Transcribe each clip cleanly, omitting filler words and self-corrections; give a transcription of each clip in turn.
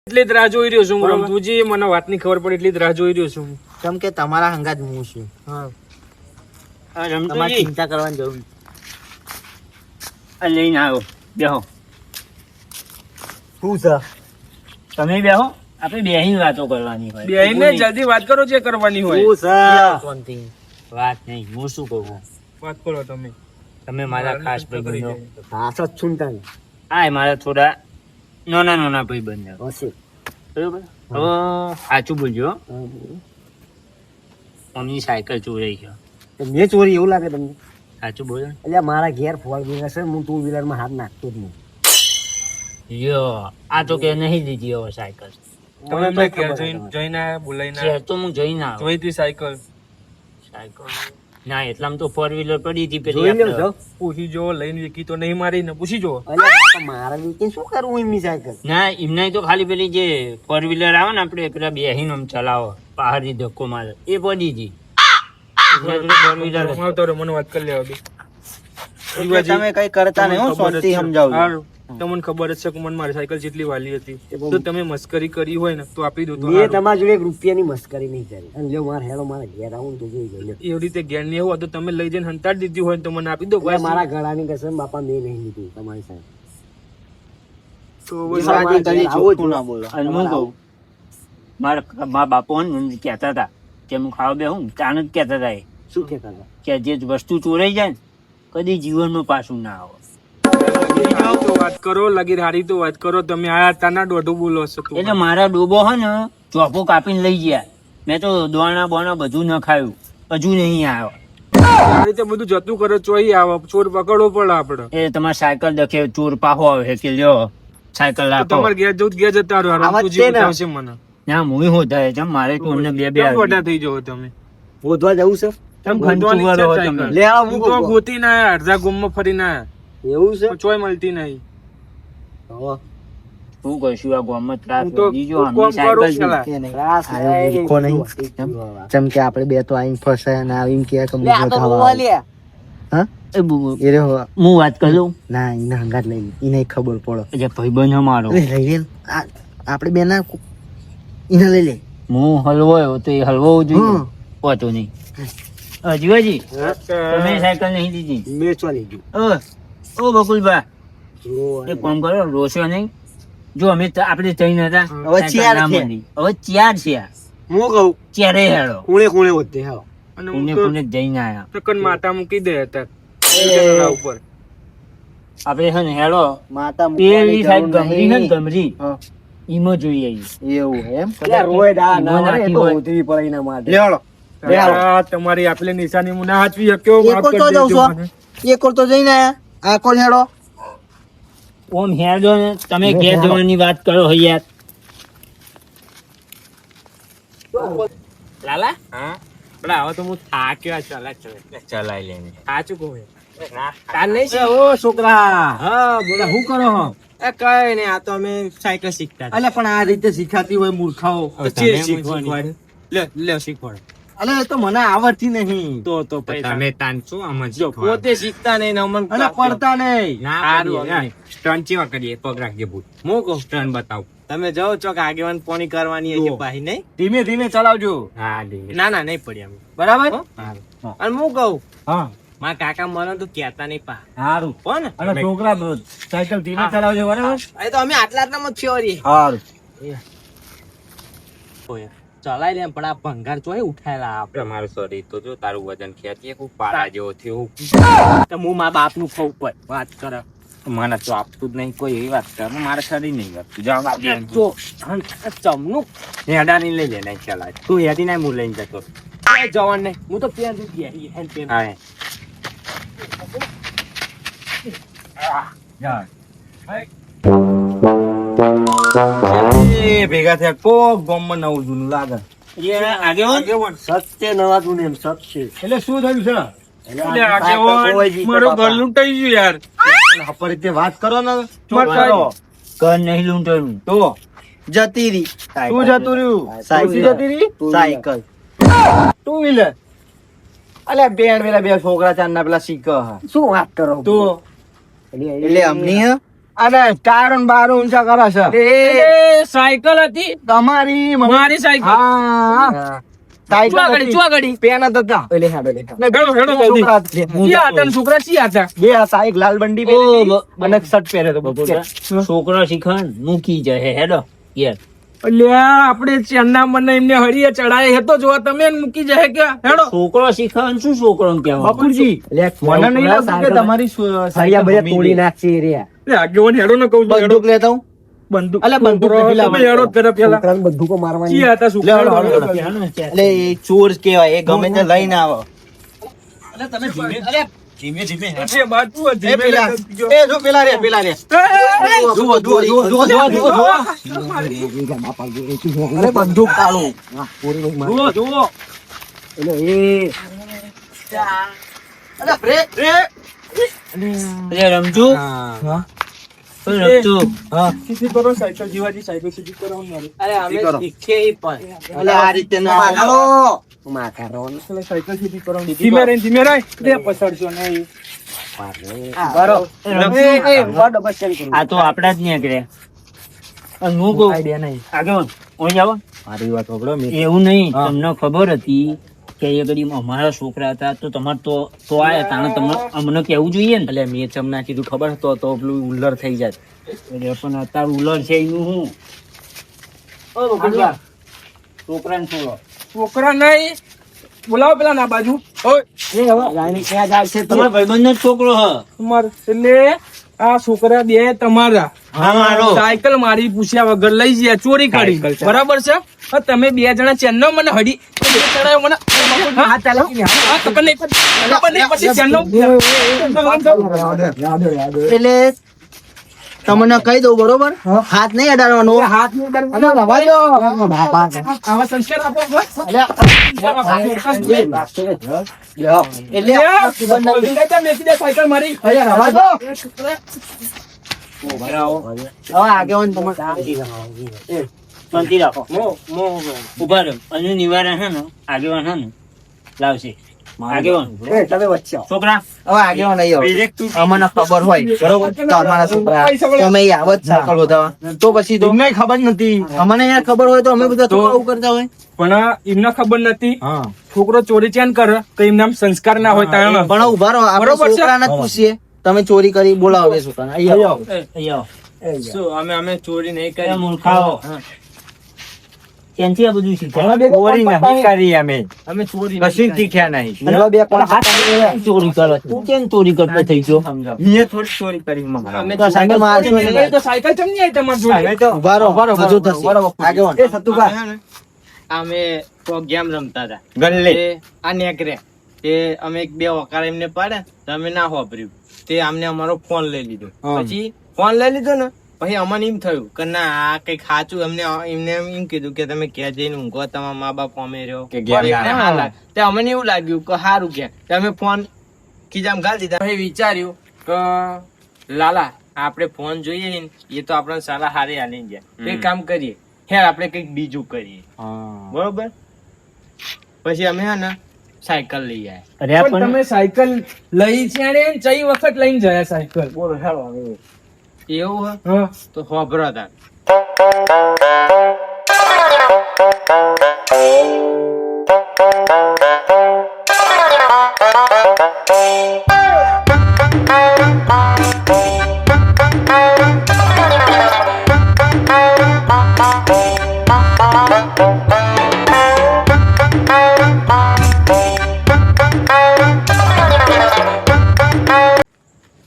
એટલી જ રાહ જોઈ રહ્યો છું હું રમતુજી, મને વાતની ખબર પડી એટલી જ રાહ જોઈ રહ્યો છું. કેમ કે તમારા હંગાત હું છું. હા તમારે ચિંતા કરવાની જરૂર નથી. લઈને આવ્યો, બેહો. શું છે? તમે બેહો, આપણે બેહીને વાતો કરવાની હોય. બેહીને જલ્દી વાત કરો જે કરવાની હોય. શું છે? વાત નહીં, હું શું કહું, વાત કરો તમે. તમે મારા ખાસ ભાઈબંધો. હા સચ ચૂંટા આ મારા થોડા નાના ભાઈબંધો. હશે. બરોબર. હવે સાચું બોલજો, મમ્મી સાયકલ ચોરાઈ ગયો. મેં ચોરી એવું લાગે તમને? સાચું બોલો. એટલે મારા ઘેર ફોર વ્હીલર છે, હું ટુ વ્હીલર માં હાથ નાખતો જ નહીં. યો આ તો કે નહીં દીધી હવે સાયકલ. તમે મેં ઘેર જઈને આયા, બોલાઈને શહેર તો હું જઈને આવ્યો. જોઈ હતી સાયકલ. સાયકલ ના એટલામાં તો ફોર વ્હીલર પડી હતી પેલી જોઈ લો આપણે. છો? પૂછી જો લઈને વેકી તો નહીં મારી ને પૂછી જો. અલ્યા મારા વેચીને શું કરવું એમની સાયકલ? ના એમને તો ખાલી પેલી જે ફોર વ્હીલર આવે ને આપણે પેલા બેહીને આમ ચલાવો પહાડી ધક્કો મારે એ પડી હતી. ફોર વ્હીલર આવતો રહ્યો, મને વાત કરી લેવા દે. એટલે તમે કઈ કરતા નહીં, હું શાંતિ સમજાવું છું. હારું. તમને ખબર જ છે કે મને મારી સાયકલ જેટલી વાલી હતી, તો તમે મસ્કરી કરી હોય ને તો આપી દો તો મેં હારું. તમારા જોડે 1 રૂપિયાની મસ્કરી નહીં કરી. અને લ્યો મારા હેડો મારા ઘેર આવું તો જોઈ ગયો. એવી રીતે ઘેર ની એવું તો તમે લઈ જઈને હંતાડી દીધી હોય ને તો મને આપી દો. એટલે મારા ગળાની કસમ બાપા મેં નહીં લીધું તમારી સાથે. તો એ મારા ઘેર આવો જ ના બોલો. અને હું કહું મારા બાપો ને કહેતા હતા કે હું ખાવા બે હું ચાણ જ કહેતા હતા એ શું કહેતા હતા? કે જે વસ્તુ ચોરાઈ જાય ને કદી જીવનમાં પાછું ના આવે. તો વાત કરો, લગી હારી તો વાત કરો. તમે આયા તાના દોઢું બોલો છો તું. એટલે મારા ડોબો હે ને ચોપો કાપીને લઈ ગયા. મેં તો દોણા બોણા બધું ન ખાયું, હજુ નહીં આવ્યો. આ રીતે બધું જતું કરે ચોઈ આવે, ચોર પકડવો પડે આપડે. એ તમારે સાયકલ દેખે ચોર પાહો આવે છે કે લ્યો સાયકલ તો રાખો. તમારે ઘેર જવું ઘેર જતા રહો. આવા જ રમતુજી છે ને. બતાવશે મને. ના મુઈ હોતા છે મારે તો અમને બે કેમ ગોટા થઈ જાઓ તમે? ગોતવા જવું છે? કેમ ગોતવાની ખંચુવાળો ઈચ્છા હો તમે? સાયકલ. લે આવો હું મૂકો. તો ગોતી ના આયા, અડધા ગામમાં ફરીને આયા. એવું છે? પણ ચોય મળતી નહીં. હો. શું કહીશું આ ગામમાં ત્રાસ હું તો વધી ગયો. કોમ આમની કરું સાયકલ પેલા. છે. ત્રાસ આયો નહીં. મૂકો નહીં. જેમ કે આપણે બે તો આઈને ફસાયા ને આવીને કે લે આ તો ખાવા રોવા લે. હા એ બુ- એ રહ્યો હું વાત કરું ના એને હંગાત લઈ લે એને ખબર પડો એટલે ભાઈબંધ અમારો અરે લઈ લે આપણે બે ના એને લઈ લે હું હલવો આવ્યો તો એ હલવો જોઈએ હમ. પહોંચો નહીં. હજી તમે સાયકલ નહીં દીધી. મેચવા લીધું. ઓ બકુલભા રોવા એક કામ કરો રોશો નહીં. જો અમે આપણે જઈને હતા હવે સાયકલ ચાર ના છે. મળી. હવે ચાર છે હું કહું ચારે હેડો ખૂણે ખૂણે વધે હા. અને પુણે હું તો પુણે જઈને આયા. ટકન માતા મૂકી દે હતા ઉપર. આપણે છે ને હેડો માતા પેલી સાઈડ ગમરી છે ને ગમરી હા. ઈમાં જોઈએ આવીએ. એવું એમ લે રોય દા ના ઈમાં વળે, એ નાખી તો હોય. ઉતરી પડે એના માટે. લેવાડો આ તમારી આપેલી નિશાની હું ના હાચવી શક્યો. એ માફ કોલ કરી તો જાઉં દેજો છો મને. એ કોલ તો જઈને આયા આ કોલ હેડો ઓમ હેડો ને તમે ઘેર જવાની વાત કરો હો યાર. લાલા હા પણ હવે તો હું થાક્યો ચલાઈ લેને. સાચું કહું કાલ નહીં છે? ઓ છોકરા હા બોલા શું કરો હો? એ કઈ નહીં, આ તો અમે સાયકલ શીખતા હતા. અલે પણ આ રીતે શીખાતી હોય મૂર્ખાઓ તો ચીર શીખવાડ. લે શીખવાડ. અલે એ તો મને આવડતી નહીં તો પછી તમે તાનશો આમાં જો પોતે શીખતા નહીં ને અમને અલે પડતા નહીં સારું, સ્ટન ચેવા કરીએ પગ રાખજે ભૂત હું કહું સ્ટન બતાવ. તમે જાઓ ચોક આગેવાન પોણી કરવાની હશે પાહી નહીં. ધીમે ધીમે ચલાવજો હા લે ના ના નહીં પડી અમે. બરાબર અને હું કહું હા મારા કાકા મને તો કહેતા નહીં પા સારું હો ને. અને છોકરા સાયકલ ધીમે ચલાવજો બરાબર એ તો અમે આટલામાં જ છીએ. સારું ચલાઈ લે પણ આ ભંગાર ચોય ઉઠાયેલા આપણે. મારું શરીર તો જો તારું વજન ખેંચીએ ખૂબ પાડા જેવો થયો. તો હું મારા બાપ નું ખાવું પડે વાત કરે. મને તો આપતું જ નહીં કોઈ એવી વાત કર. મારે શરીર નહીં આપતું. જાઓ તો ચમનું હેડાની લઈ લે નહીં ચલાય. તું હેડી નહીં હું લઈને જતો. જવાન નહીં, હું તો પેન દૂધ હા એ ભેગા થયા કોક ગામમાં નવું જૂનું લાગે. આગેવાન સત્ય નવા જૂને એમ સત્ય એટલે શું થયું છે? એટલે એટલે આગેવાન, મારું ઘર લૂંટાઈ ગયું યાર. આપણે રીતે વાત કરો ને મારો કર નહીં લૂંટવાનું. તો જતી રહી શું જતું રહ્યું? સાયકલ જતી રહી? Cycle two wheeler. અલે બે છોકરા ચાર ના પેલા શીખ શું વાત કરો તો એટલે અમની અને ટાયર ને બાર ઊંચા કરે છે એ સાયકલ હતી તમારી મારી સાયકલ હા ચોગડી પેન હતા ને હેડો જલ્દી ક્યાં હતા ને છોકરા ક્યાં હતા બે હતા એક લાલ બંડી પહેરી અને એક શર્ટ પહેર્યો હતો બપોરા છોકરો શીખણ મૂકી જાય હેડો યાર અલ્યા આપણે ચેન્ના મને એમને હળીએ ચડાય હતો જોવા તમે ને મૂકી જાય કે હેડો છોકરો શીખણ શું છોકરો કહેવા બકુરજી મને નહીં લાગતું કે તમારી સળિયા બધા તોડી નાખશે રે એ આગેવાન હેડો ને કહું છું, હેડો. બંદૂક લેતા હું બંદૂક અલા, બંદૂક છોકરો, નથી તમે હેડો જ કરે પેલા છોકરાને બંદૂકો મારવાની ક્યાં હતા છોકરા? લે, હેડો, હેડો. એટલે એ ચોર કેવાય એ ગમે તે લઈને આવે એ બાજુ હતી. એ પેલા એ જો પેલા રે જુઓ જુઓ અરે બંદૂક કાઢો જુઓ, જુઓ. અરે બ્રેક અરે રમતું રમતું સીધી કરો સાયકલ જીવાજી સાયકલ સીધી કરો મારી. અરે અમે શીખે પણ અલે આ રીતે ના મારો એટલે સાયકલ સીધી કરો ધીમે રહી લે પછાડશો નહીં. આ તો આપડા જ નીકળ્યા અને હું કહું આગળ ઓય આવો મારી વાત સાંભળો એવું નહીં તમને ખબર હતી કે એ ઘડી અમારા છોકરા હતા તો તમારે તો આયા તાણે તમને અમને કેવું જોઈએ ને એટલે મેં ચમના કીધું ખબર હતો તો પેલું ઉલ્લર થઈ જાય એટલે પણ અત્યારે ઉલર છે એનું હું છોકરાને છોડો છોકરા નહીં બોલાવો પેલા ના બાજુ ઓય તમારા ભાઈબંધ જ છોકરો હ તમાર એટલે આ છોકરા બે તમારા હા મારો સાયકલ મારી પૂછ્યા વગર લઈ ગયા ચોરી કરી બરાબર છે હવે તમે બે જણા ચેન્નો મને હડી બે જણાએ મને હા ખબર નહીં પછી ચેન્નો એટલે તમને કહી દઉં બરોબર હાથ નહીં અડાડવાનો હાથ આવા સંસ્કાર આપો બસ. એટલે મેકી દે સાયકલ મારી શાંતિ રાખો ઉભા રહો અને નિવારણ હે ને આગેવાન હે ને લાવશે આગેવાન છોકરા હવે આગળ નહીં અમને ખબર હોય બરોબર તમારા છોકરા તમે આવત સાયકલ વધારવા તો પછી તો તમને ખબર નથી અમને યાર ખબર હોય તો અમે બધા તો આવું કરતા હોય પણ એમને ખબર નથી છોકરો ચોરી ચેન કરે તો એમના સંસ્કાર ના હોય તાણ પણ ઉભા રહો આપણે બરોબર છે. છોકરાને જ પૂછીએ તમે ચોરી કરી બોલાવો બે છોકરાને અહીં આવો. અહીંયા શું અમે ચોરી નહીં આવો મૂર્ખાઓ ત્યાંથી આ બધું શીખ્યા ચોરી નહીં કરી અમે ચોરી કશું શીખ્યા નહીં અને બે કોણ ચોરી કરો તું કેમ ચોરી કરતો થઈ ગયો મેં થોડી ચોરી કરી અમે તો સાયકલ મારશો નહીં. તો સાયકલ ચમ નહીં આવી તમારી જોડે? ઉભા રહો બધું થશે આગેવાન. અમે ગેમ રમતા હતા ગલ્લે તે આ નેકરે તે અમે એક બે વકાર એમને પાડે તો અમે ના વાપર્યું તે અમને અમારો ફોન લઈ લીધો પછી ફોન લઈ લીધો ને પછી અમને એમ થયું કે ના આ કઈક સાચું એમને એમ કીધું કે તમે ક્યાં જઈને ઊંઘો તમારા મા બાપ અમે રહ્યો કે ઘેર એમને હા લાગે. તે અમને એવું લાગ્યું કે સારું કે અમે ફોન ખીજામ ઘાલી દીધા પછી વિચાર્યું કે લાલા આપણે ફોન જોઈએ ને એ તો આપણે સારા હારે હાલી ગયા એક કામ કરીએ હેર આપણે કઈક બીજું કરીએ બરોબર પછી અમે હે ને સાયકલ લઈ આવ્યા અરે પણ પણ તમે સાયકલ લઈ છે ને ચઈ વખત લઈને ગયા સાયકલ એવું હે હા તો હોભરો હતા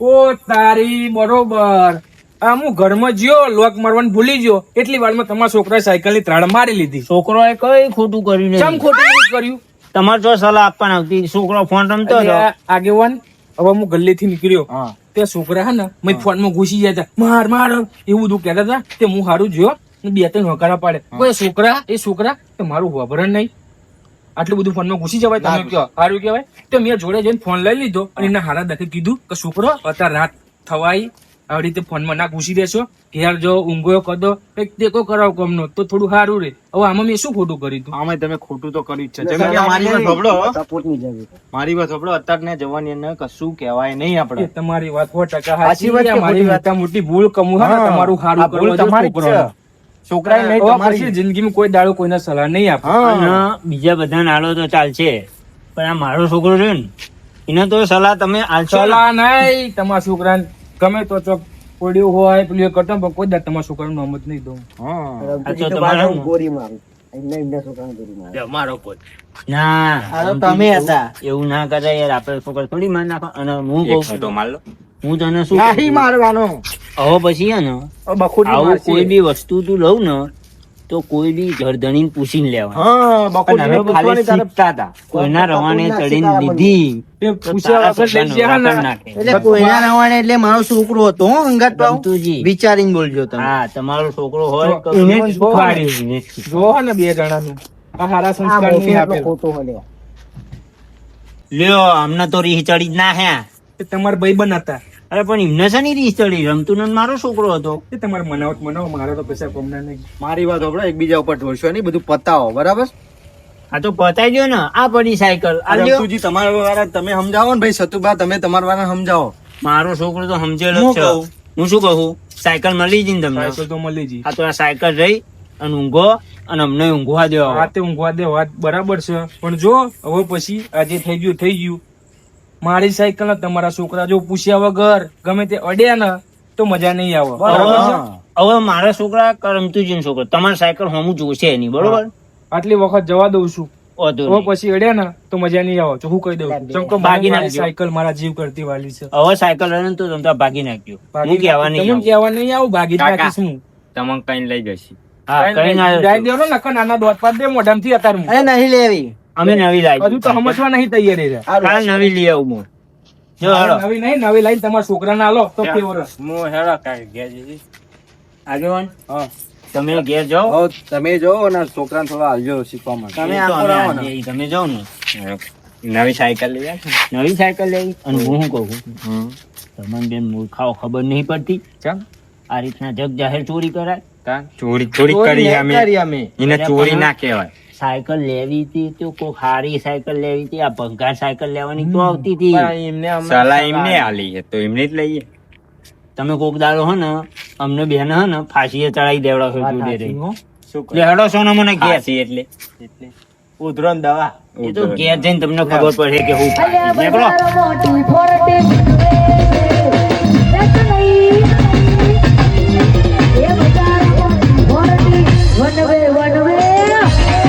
ઓ તારી બરોબર આમ હું ઘરમાં જ્યો લોક મારવાનું ભૂલી ગયો એટલી વારમાં તમારા છોકરાએ સાયકલની ત્રાડ મારી લીધી છોકરોએ કઈ ખોટું કર્યું ચમ નહીં ખોટું નહીં કર્યું તમારે જો સલાહ આપવાના આવતી છોકરો ફોન રમતો હતો એટલે આગેવાન હવે હું ગલ્લેથી નીકળ્યો તે છોકરા હે ને મેં ફોનમાં ઘૂસી ગયા હતા માર માર એવું બધું કહેતા હતા તે હું હારું જોયો ને બે ત્રણ હકારા પાડે કોઈ છોકરા કે મારું વાપરણ નહીં આટલું બધું ફોનમાં ઘૂસી જવાય તમે કયો સારું કહેવાય તો મેં જોડે જઈને ફોન લઈ લીધો અને એના હારા દાખે કીધું કે છોકરો અત્યારે રાત થવાય આવી રીતે ફોનમાં ના ઘૂસી રહેશો ઘેર જો ઊંઘો કદો કઈક ટેકો કરાવો કમનો તો થોડું સારું રે. હવે આમાં મેં શું ખોટું કર્યું તું? આમાં તમે ખોટું તો કર્યું જ છે. જેમ કે મારી વાત સાંભળો, મારી વાત સાંભળો. અત્યારના જવાની કશું કહેવાય નહીં એ આપણે. તમારી વાત 100% સાચી વાત સાચી. છે, મારી ખોટી વાત. મોટા મોટી ભૂલ કમું હા હા. તમારું આ સારું ભૂલ કરવા તમારી જ છે. છોકરાને. છોકરાએ નહીં, હવે તમારી. પછી જિંદગીમાં કોઈ દાડો કોઈને સલાહ નહીં આપે. અને બીજા બધા નાળો તો ચાલશે, પણ આ મારો છોકરો રહ્યો ને એને તો સલાહ તમે આલશો ને? સલાહ નહીં તમારા છોકરાને ગમે તો ચોક પડ્યું હોય પેલું એ કરતો પણ કોઈ દાડો તમારા છોકરાનું નામ જ નહીં દઉં. આ તો તમારો મારો કોઈ ના આ તો તમે હતા. એવું ના કરે યાર, આપણે છોકરા થોડી માર નાખો. અને હું કહું માર લો. હું તને શું નહીં કહું? મારવાનો. હવે પછી હે ને બખોડી આવું મારશે. કોઈ બી વસ્તુ તું લઉં ને તો કોઈ બી ઘરધણીને પૂછીને લેવાનું. હા, બખોડી અને હવે ખાલી પૂછવાની તારે- શીખતા હતા, કોઈના રવાને ચડીને લીધી એ તો પૂછ્યા તારા વગર લઈ છોકરાને ગયા વાપર ને. નાખે. એટલે કોઈના રવાને એટલે મારો છોકરો હતો હો, અંગાત પાઉં. રમતુજી. વિચારીને બોલજો તમે. હા, તમારો છોકરો હોય તો એને એને જ જ શીખવાડ્યું, એને જ શીખવાડ્યું. જો ને બે જણાનું આ હારા સંસ્કાર નહીં આપેલ. લ્યો અમને તો રીહ ચડી જ ના હે. એ તમારા ભાઈબંધ હતા. અરે પણ એમને છે રીહ ચડી, રમતું ને મારો છોકરો હતો. એ તમારે મનાવટ મનાવો, મારે તો પૈસા કોમના નહીં. મારી વાત સાંભળો, એકબીજા ઉપર ઢોળશો નહીં, બધું પતાવો, બરાબર? આ તો પતાઈ ગયો ને, આ પડી સાયકલ આ લ્યો. રમતુજી, તમારા વાળા તમે સમજાવો ને ભાઈ. સતુભા, તમે તમારા વાળા સમજાવો. મારો છોકરો તો સમજેલો હું જ છે. કહું. હું શું કહું, સાયકલ મળી જઈને તમને. સાયકલ તો મળી જી. આ તો આ સાયકલ રહી અને ઊંઘો અને અમને ઊંઘવા દેવા. રાતે ઊંઘવા દે, વાત બરાબર છે પણ જો હવે પછી આજે થઈ ગયું. મારી સાયકલ ને તમારા છોકરા જો પૂછ્યા વગર ગમે તે અડ્યા ને તો મજા નહીં આવે. બરાબર છે? હવે મારા છોકરા રમતું છોકરો તમારી સાયકલ હમું જોશે નહીં, બરોબર? આટલી વખત જવા દઉં છું. વાંધો હવે નહીં. પછી અડ્યા ને તો મજા નહીં આવે. તો હું કહી દઉં છું. ચમ કે ભાગી મારી નાખજો. સાયકલ મારા જીવ કરતી વાલી છે. હવે સાયકલ રહે ને તો તમે તો ભાગી નાખજો. હું કહેવા નહીં તમે આવું. કહેવા નહીં આવું, ભાગી જ કાકા. નાખીશ હું. તમને કઈ લઈ જશે. હા, કઈ ના જાય દેવાનો નકર નાના દોત પાડ દે મોઢામાંથી અત્યારે હું. અરે નહીં લેવી. અમે નવી લાવી. હજુ તો સમજવા નહીં તૈયાર એ રહ્યા. કાલ નવી લઈ આવું હું. જો હાલો. નવી નહીં, નવી લાઈન તમારા છોકરાને આલો તો કેવો રહે. હું હેડા કાઢી ગયા છે. આગેવાન તમે ઘેર જાઓ. તમે જાઓ અને છોકરાને થોડા હાલજો શીખવા માટે. તમે આખો રહો ને. તમે જાઓ ને. નવી સાયકલ લઈ આવ્યા. નવી સાયકલ લેવી. અને હું શું કહું છું, તમને બેન મૂર્ખાઓ ખબર નહીં પડતી. ચમ? આ રીતના જગ જાહેર ચોરી કરાય. ચોરી થોડી કરી અમે. એને ચોરી ના કહેવાય. સાયકલ લેવી હતી તો કોઈ સારી સાયકલ લેવી હતી. આ ભંગાર સાયકલ લેવાની તો આવતી હતી. સલાહ એમને આલી છે તો એમને જ લઈએ. તમે કોક દાડો હો ને અમને બેન હે ને ફાંસીએ ચડાવી દેવડાવશો જોડે રહી. શું એટલે હેડો છો ને મને ઘેર. ઘેર એટલે ઉધરો ને દવા. એ તો ઘેર જઈને તમને ખબર પડે કે હું ફાંસી. નીકળો. મોટી ફોરટી એ બજાર ફોરટી વનવે